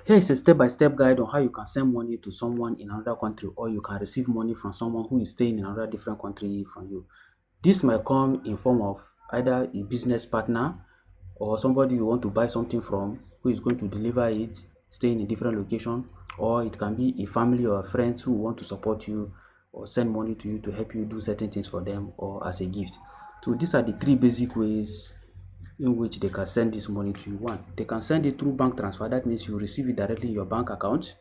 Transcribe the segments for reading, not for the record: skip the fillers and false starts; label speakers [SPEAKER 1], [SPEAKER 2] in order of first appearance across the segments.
[SPEAKER 1] Here is a step-by-step guide on how you can send money to someone in another country, or you can receive money from someone who is staying in another different country from you. This might come in form of either a business partner or somebody you want to buy something from who is going to deliver it, staying in different location, or it can be a family or friends who want to support you or send money to you to help you do certain things for them or as a gift. So these are the three basic ways in which they can send this money to you. One, they can send it through bank transfer. That means you receive it directly in your bank account.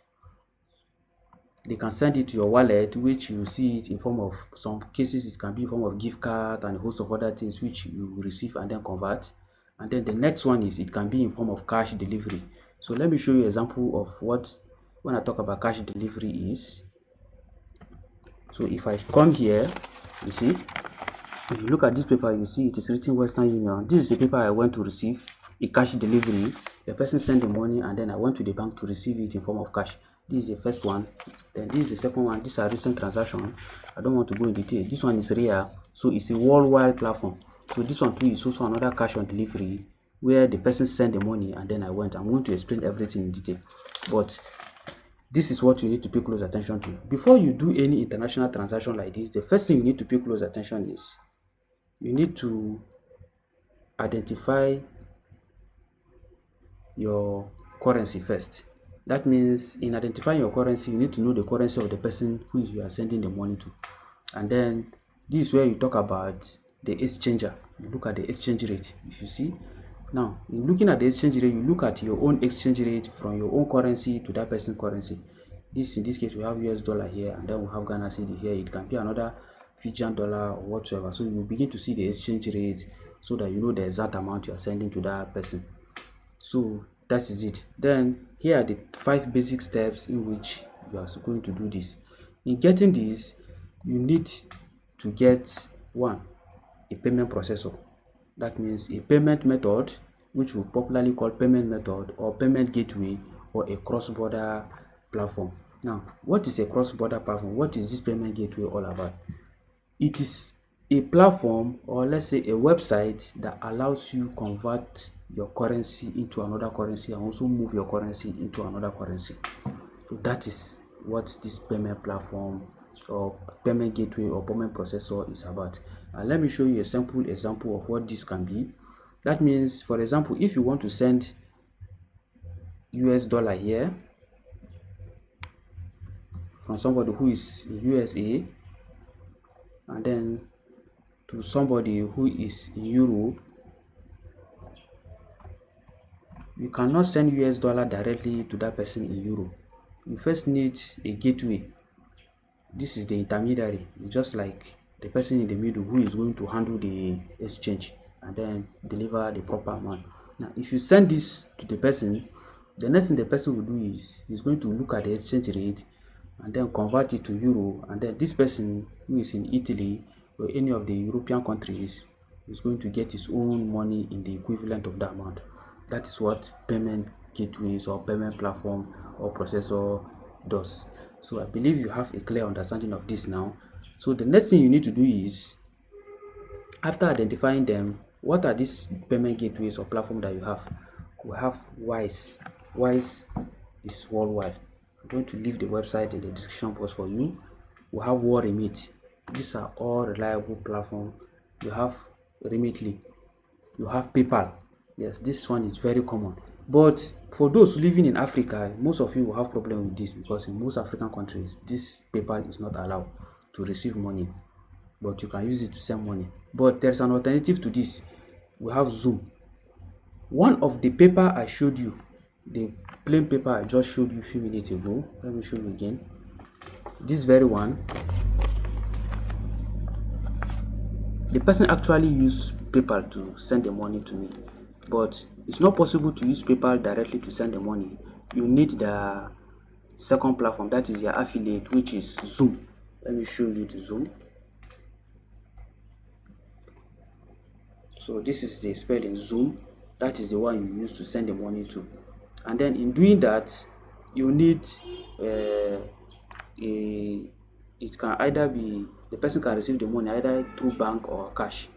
[SPEAKER 1] They can send it to your wallet, which you see it in form of, some cases it can be in form of gift card and a host of other things which you receive and then convert. And then the next one is it can be in form of cash delivery. So let me show you an example of what, when I talk about cash delivery is. So if I come here, you see, if you look at this paper, you see it is written Western Union. This is the paper I went to receive, a cash delivery. The person sent the money and then I went to the bank to receive it in form of cash. This is the first one. Then this is the second one. These are recent transactions. I don't want to go in detail. This one is rare, so it's a worldwide platform. So this one too is also another cash on delivery where the person sent the money and then I went. I'm going to explain everything in detail, but this is what you need to pay close attention to. Before you do any international transaction like this, the first thing you need to pay close attention is you need to identify your currency first. That means in identifying your currency, you need to know the currency of the person who you are sending the money to. And then this is where you talk about the exchanger. You look at the exchange rate. If you see, now in looking at the exchange rate, you look at your own exchange rate from your own currency to that person's currency. In this case, we have US dollar here, and then we have Ghana cedi here. It can be another Fijian dollar or whatsoever. So you begin to see the exchange rate so that you know the exact amount you are sending to that person. So that is it. Then here are the 5 basic steps in which you are going to do this. In getting this, you need to get one, a payment processor. That means a payment method, which we popularly call payment method or payment gateway, or a cross-border platform. Now, what is a cross-border platform? What is this payment gateway all about? It is a platform, or let's say a website, that allows you convert your currency into another currency and also move your currency into another currency. So that is what this payment platform or payment gateway or payment processor is about. And let me show you a simple example of what this can be. That means, for example, if you want to send US dollar here from somebody who is in USA and then to somebody who is in Europe, you cannot send US dollar directly to that person in Europe. You first need a gateway. This is the intermediary. It's just like the person in the middle who is going to handle the exchange and then deliver the proper amount. Now, if you send this to the person, the next thing the person will do is he's going to look at the exchange rate and then convert it to euro, and then this person who is in Italy or any of the European countries is going to get his own money in the equivalent of that amount. That is what payment gateways or payment platform or processor does. So I believe you have a clear understanding of this now. So the next thing you need to do is, after identifying them, what are these payment gateways or platform that you have? We have Wise. Wise is worldwide. I'm going to leave the website in the description box for you. We have Remit. These are all reliable platform. You have Remitly. You have PayPal. Yes, this one is very common. But for those living in Africa, most of you will have problem with this, because in most African countries, this PayPal is not allowed to receive money, but you can use it to send money. But there's an alternative to this. We have Zoom. One of the paper I showed you, the plain paper I just showed you a few minutes ago, let me show you again. This very one, the person actually used PayPal to send the money to me, but it's not possible to use PayPal directly to send the money. You need the second platform, that is your affiliate, which is Zoom. Let me show you the Zoom. So this is the spelling Zoom. That is the one you use to send the money to. And then in doing that, you need it can either be, the person can receive the money either through bank or cash.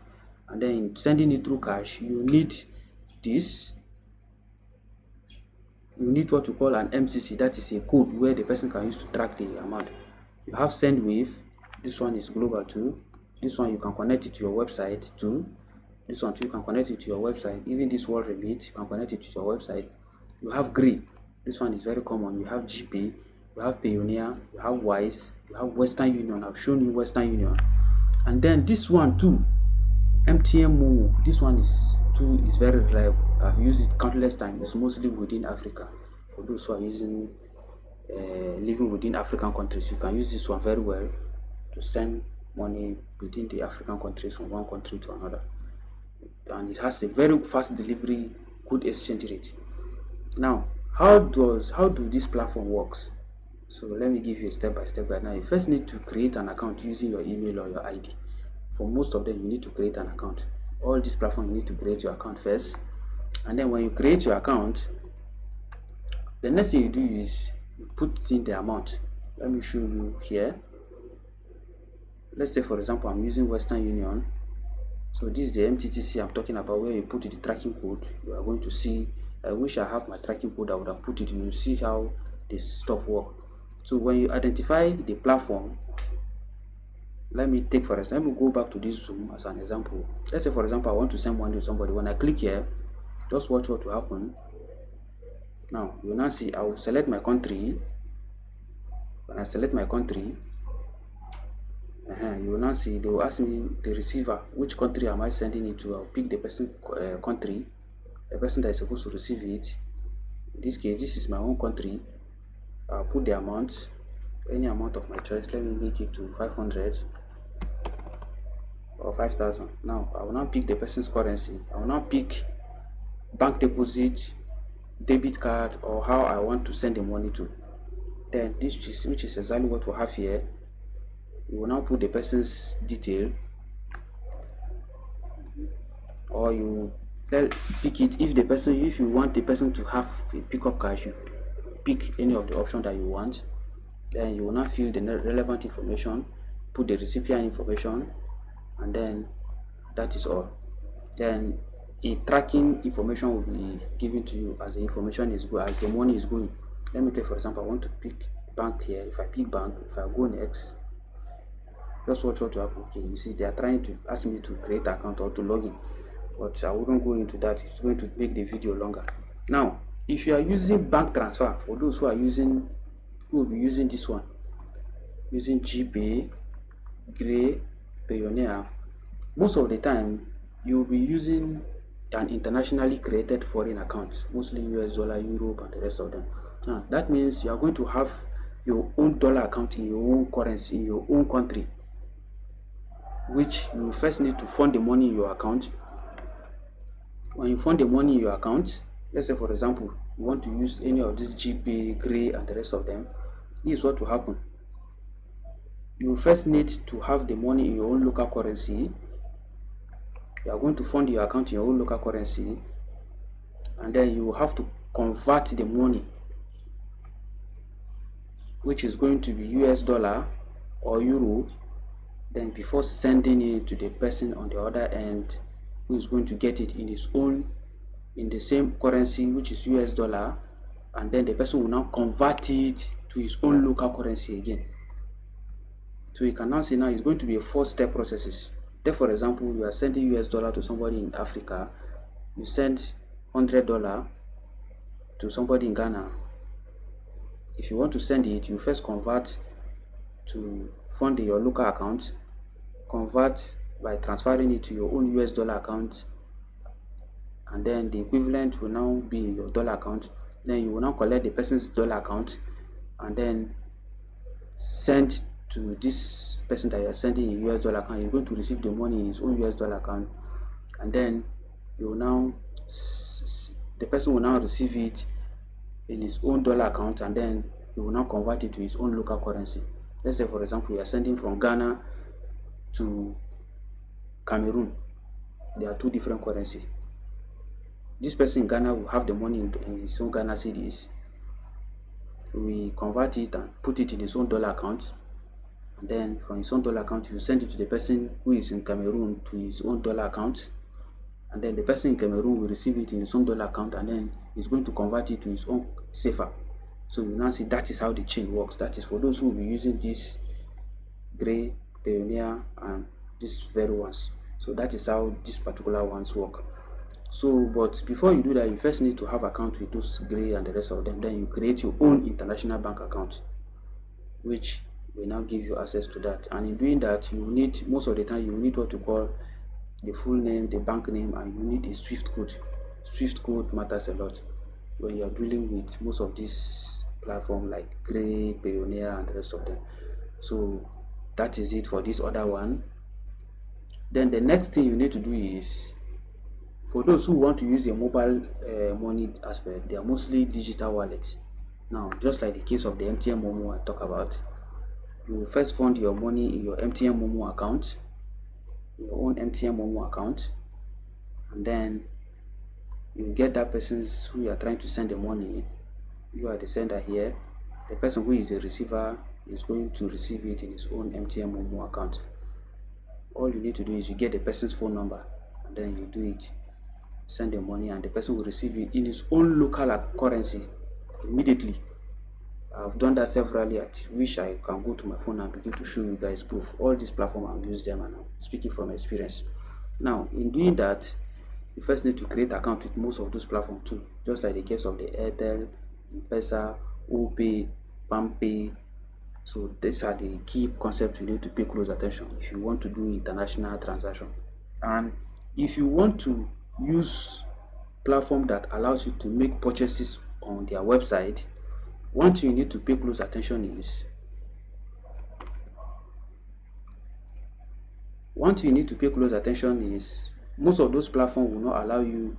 [SPEAKER 1] And then sending it through cash, you need this. you need what you call an MCC, that is a code where the person can use to track the amount. You have SendWave, this one is global too. This one you can connect it to your website too. This one too, you can connect it to your website. Even this World Remit, you can connect it to your website. You have Gray, this one is very common. You have GP, you have Payoneer, you have Wise, you have Western Union. I've shown you Western Union. And then this one too, MTN Momo, this one is very reliable. I've used it countless times. It's mostly within Africa. For those who are using living within African countries, you can use this one very well to send money within the African countries from one country to another. And it has a very fast delivery, good exchange rate. Now, how do this platform works? So let me give you a step-by-step guide. Now, you first need to create an account using your email or your ID. For most of them, you need to create an account. All these platforms, you need to create your account first. And then when you create your account, the next thing you do is you put in the amount. Let me show you here. Let's say, for example, I'm using Western Union. So this is the MTTC I'm talking about, where you put the tracking code. You are going to see, I wish I have my tracking code, I would have put it. You will see how this stuff works. So when you identify the platform, let me take for example, let me go back to this Zoom as an example. Let's say, for example, I want to send money to somebody. When I click here, just watch what will happen. Now you will now see I will select my country. When I select my country, you will now see they will ask me, the receiver, which country am I sending it to. I'll pick the person country, the person that is supposed to receive it. In this case, this is my own country. I'll put the amount, any amount of my choice. Let me make it to 500 or 5,000. Now I will now pick the person's currency. I will now pick bank deposit, debit card, or how I want to send the money to. Then this is, which is exactly what we have here. You will now put the person's detail, or you pick it. If you want the person to have a pickup cash, you pick any of the options that you want. Then you will now fill the relevant information, put the recipient information, and then that is all. Then a tracking information will be given to you as the information is going, as the money is going. Let me take for example, I want to pick bank here. If I pick bank, if I go next, just watch what will happen. Okay, you see they are trying to ask me to create an account or to log in, but I wouldn't go into that. It's going to make the video longer. Now, if you are using bank transfer, for those who are using, who will be using this one, using GPay, Gray, Payoneer, most of the time you will be using an internationally created foreign account, mostly US dollar, Europe, and the rest of them. Now, that means you are going to have your own dollar account in your own currency, in your own country, which you first need to fund the money in your account. When you fund the money in your account, let's say for example, you want to use any of this GPay, Gray, and the rest of them, this is what will happen. You first need to have the money in your own local currency. You are going to fund your account in your own local currency, and then you have to convert the money, which is going to be US dollar or euro, then before sending it to the person on the other end, who is going to get it in his own, in the same currency, which is US dollar, and then the person will now convert it to his own local currency again. So you can now see now it's going to be a 4-step processes. Take for example, you are sending US dollar to somebody in Africa. You send $100 to somebody in Ghana. If you want to send it, you first convert to fund your local account, convert by transferring it to your own US dollar account, and then the equivalent will now be in your dollar account. Then you will now collect the person's dollar account and then send to this person that you are sending in US dollar account. You're going to receive the money in his own US dollar account, and then you will now, the person will now receive it in his own dollar account, and then he will now convert it to his own local currency. Let's say for example, you are sending from Ghana to Cameroon. There are two different currencies. This person in Ghana will have the money in his own Ghana cedis. We convert it and put it in his own dollar account, and then from his own dollar account you send it to the person who is in Cameroon to his own dollar account, and then the person in Cameroon will receive it in his own dollar account, and then he's going to convert it to his own safer. So you now see that is how the chain works. That is for those who will be using this Gray, Pioneer, and these very ones. So that is how these particular ones work. So, but before you do that, you first need to have account with those Gray and the rest of them. Then you create your own international bank account, which will now give you access to that. And in doing that, you need, most of the time, you need what you call the full name, the bank name, and you need a Swift code. Swift code matters a lot when you are dealing with most of these platforms like Gray, Pioneer, and the rest of them. So that is it for this other one. Then the next thing you need to do is, for those who want to use the mobile money aspect, they are mostly digital wallets. Now, just like the case of the MTN Momo I talk about, you first fund your money in your MTN Momo account, your own MTN Momo account, and then you get that person's who you are trying to send the money. You are the sender here. The person who is the receiver is going to receive it in his own MTN Momo account. All you need to do is you get the person's phone number, and then you do it. Send the money, and the person will receive it in his own local currency immediately. I've done that severally. At which I can go to my phone and begin to show you guys proof. All these platforms I've used them, and I'm speaking from experience. Now, in doing that, you first need to create account with most of those platforms too, just like the case of the Airtel, M-Pesa, OPay, PalmPay. So these are the key concepts you need to pay close attention if you want to do international transaction. And if you want to use platform that allows you to make purchases on their website, one thing you need to pay close attention is most of those platforms will not allow you